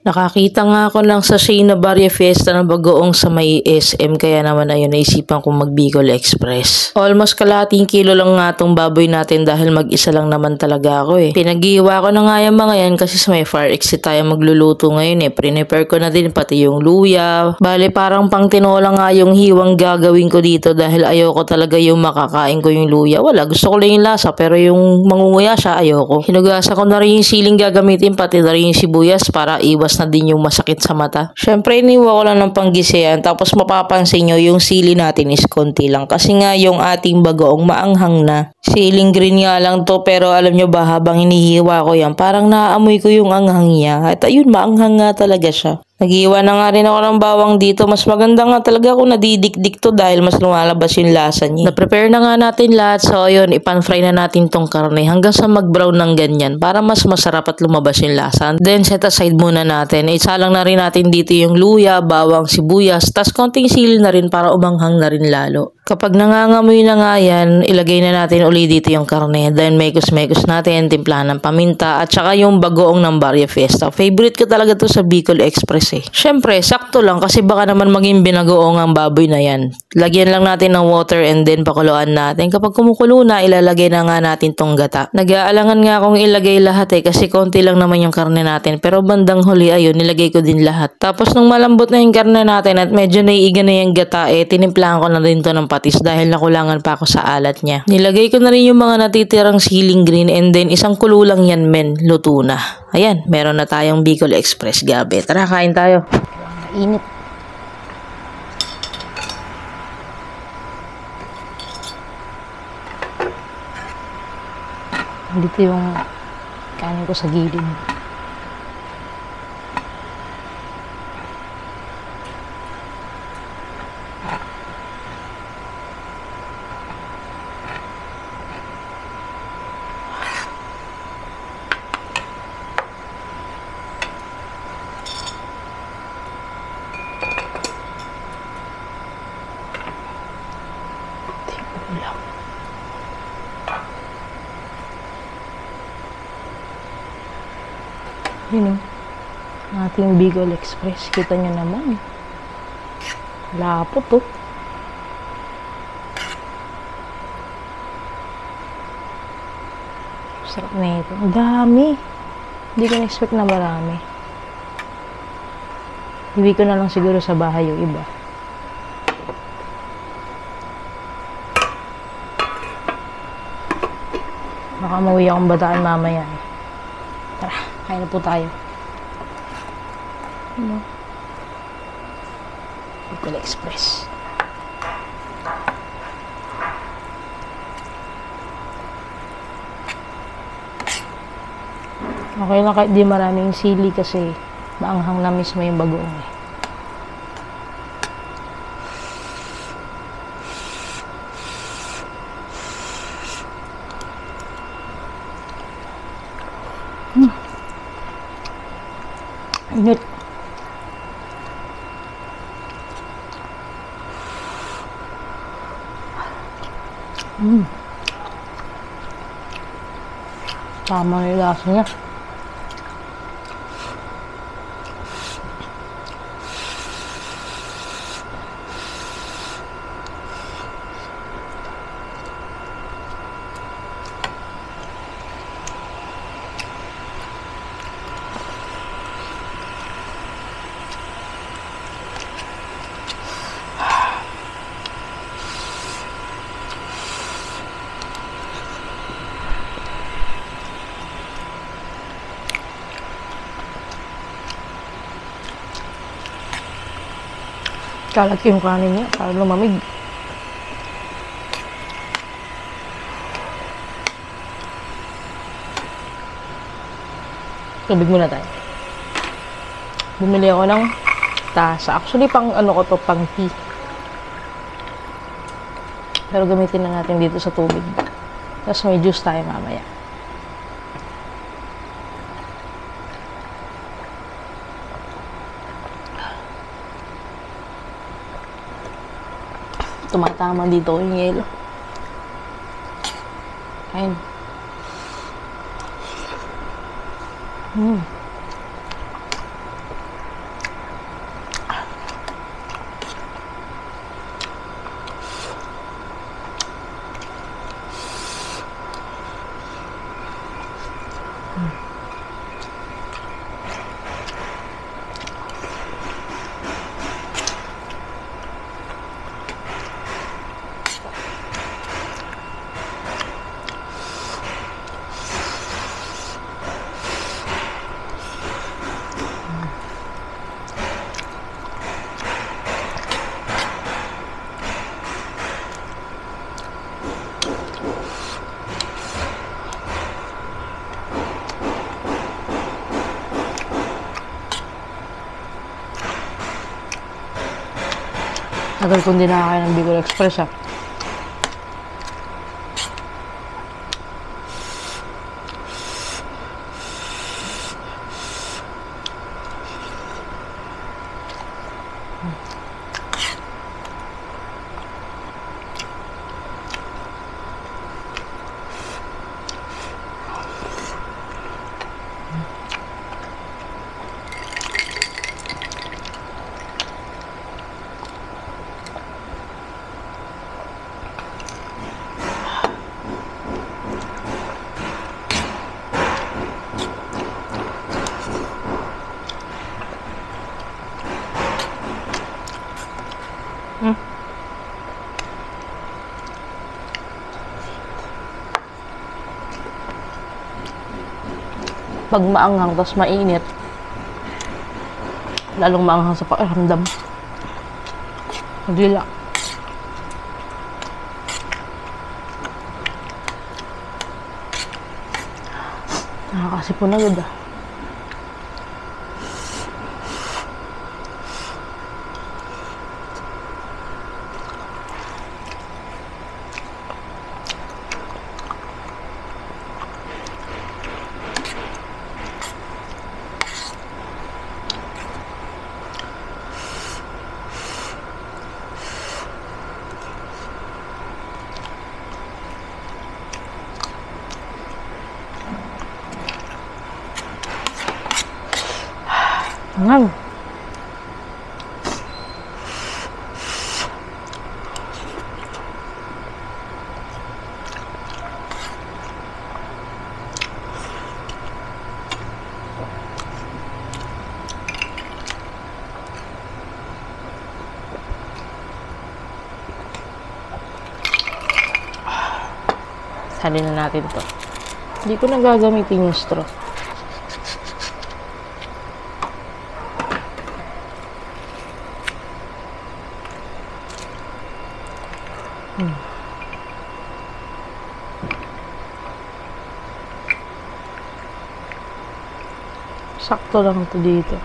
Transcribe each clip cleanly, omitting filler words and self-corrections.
Nakakita nga ako ng sachet na Barya Fiesta na bagoong sa may SM kaya naman ayun naisipan kong mag Bicol Express. Almost kalahating kilo lang nga tong baboy natin dahil mag-isa lang naman talaga ako eh. Pinag-iwa ko na nga yung mga yan kasi sa may fire exit tayo magluluto ngayon eh. Prepare ko na din pati yung luya. Bale parang pang tinola nga yung hiwang gagawin ko dito dahil ayoko talaga yung makakain ko yung luya. Wala, gusto ko lang yung lasa pero yung mangunguya siya ayoko. Hinugasan ko na rin yung siling gagamitin pati na rin yung sibuyas para iwas na din yung masakit sa mata. Syempre iniwa ko lang ng panggisiyan tapos mapapansin nyo yung sili natin is konti lang kasi nga yung ating bagoong maanghang na. Siling green nga lang to pero alam nyo ba habang inihiwa ko yan parang naaamoy ko yung anghang niya at ayun maanghang nga talaga siya. Nag-iwan na nga rin ako ng bawang dito. Mas maganda nga talaga kung nadidikdik to dahil mas lumalabas yung lasa niya. Na-prepare na nga natin lahat. So yun, ipan-fry na natin tong karne hanggang sa mag-brown ng ganyan para mas masarap at lumabas yung lasa. Then set aside muna natin. Isalang na rin natin dito yung luya, bawang, sibuyas, tas konting sili na rin para umanghang na rin lalo. Kapag nangangamoy na nga yan, ilagay na natin uli dito yung karne. Then mekos-mekos natin, timplahan ng paminta at saka yung bagoong ng Barya Fiesta. Favorite ko talaga to sa Bicol Express eh. Syempre, sakto lang kasi baka naman maging binagoong ang baboy na yan. Lagyan lang natin ng water and then pakuluan natin. Kapag kumukulo na, ilalagay na nga natin tong gata. Nag-aalangan nga akong ilagay lahat eh kasi konti lang naman yung karne natin. Pero bandang huli, ayun, nilagay ko din lahat. Tapos nung malambot na yung karne natin at medyo naiiga na yung gata eh, tinimplahan ko na din to ng patis dahil nakulangan pa ako sa alat niya. Nilagay ko na rin yung mga natitirang siling green and then isang kulo lang yan men, luto na. Ayan, meron na tayong Bicol Express gabi. Tara, kain tayo. Init. Dito yung kanin ko sa gilid. Yun o, ating Bicol Express. Kita nyo naman. Lapot o. Sarap na ito. Ang dami. Hindi ko na-expect na marami. Iwi ko na lang siguro sa bahay yung iba. Baka mauwi akong bataan mamaya eh. Tara, kain na po tayo. Ano? Bicol Express. Okay lang kahit di maraming sili kasi maanghang na mismo yung bagoong eh. Init. Tama yung lasa niya. Kalat yung kanin niya para lumamig. Tubig muna tayo. Bumili ako ng tasa. Actually, pang ano ko to, pang tea. Pero gamitin na natin dito sa tubig. Tapos may juice tayo mamaya. Tumatama dito yung yelo. Kain. Tagal kong di nakakain ng Bicol Express, ah. Pag maanghang tapos mainit, lalong maanghang sa pakiramdam. Dila. Nakakasipon agad, ah. Angang. Salin na natin to. Hindi ko na gagamitin yung straw. Sakto lang ito dito.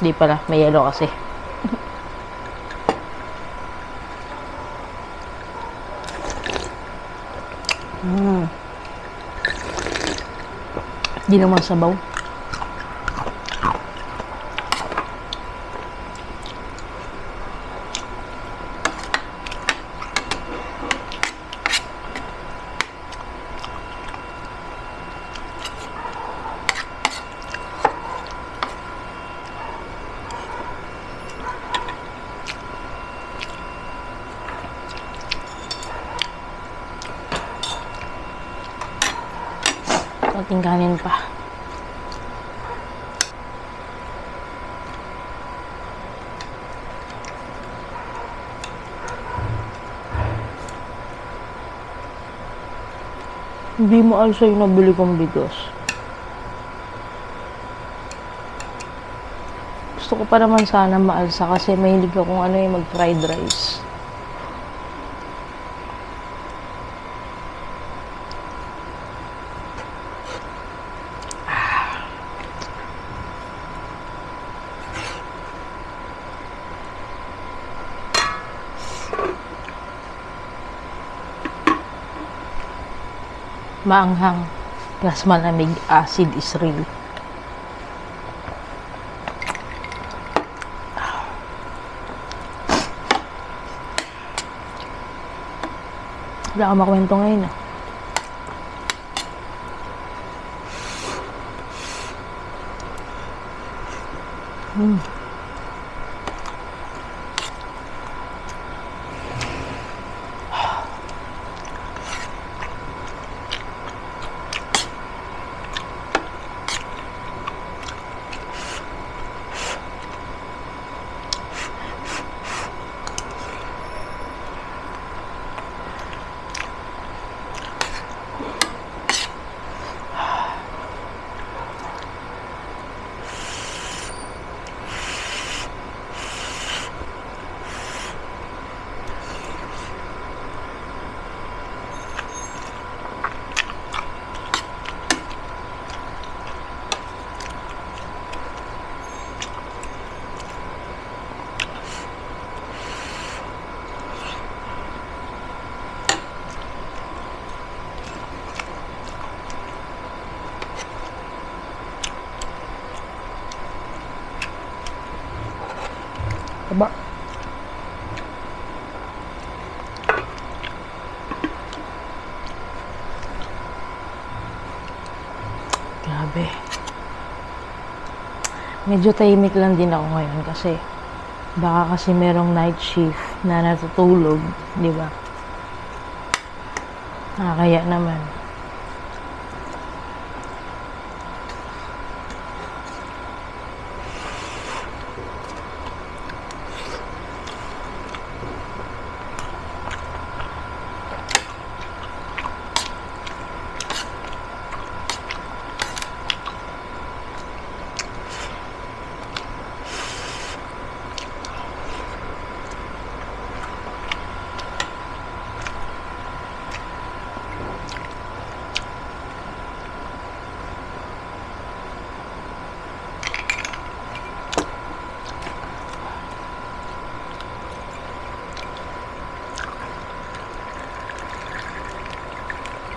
Di pala, may yellow kasi. Di naman sabaw. Konting kanin pa. Hindi mo alsa yung nabili kong bigas. Gusto ko pa naman sana maalsa kasi mahilig akong mag-fried rice. Maanghang plus malamig, acid is real. Wala akong makwento ngayon, ah. Taba. Grabe. Medyo tahimik lang din ako ngayon kasi baka kasi merong night shift na natutulog, di ba? Kaya naman.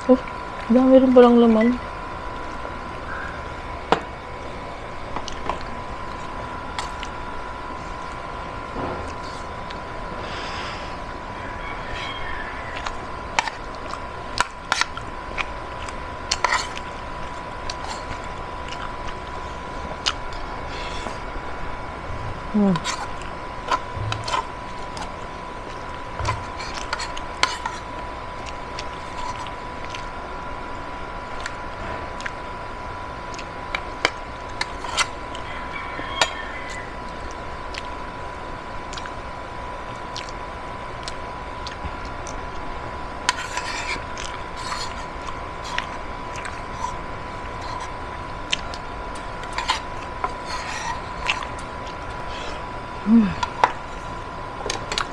Oh, dami rin palang laman.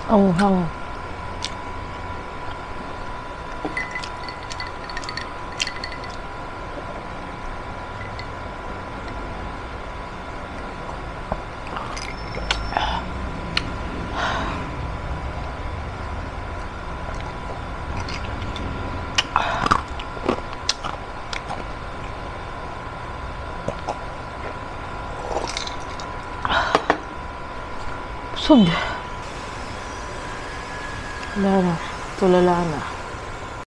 Ang hang. Busog. Wala na. Tulala na.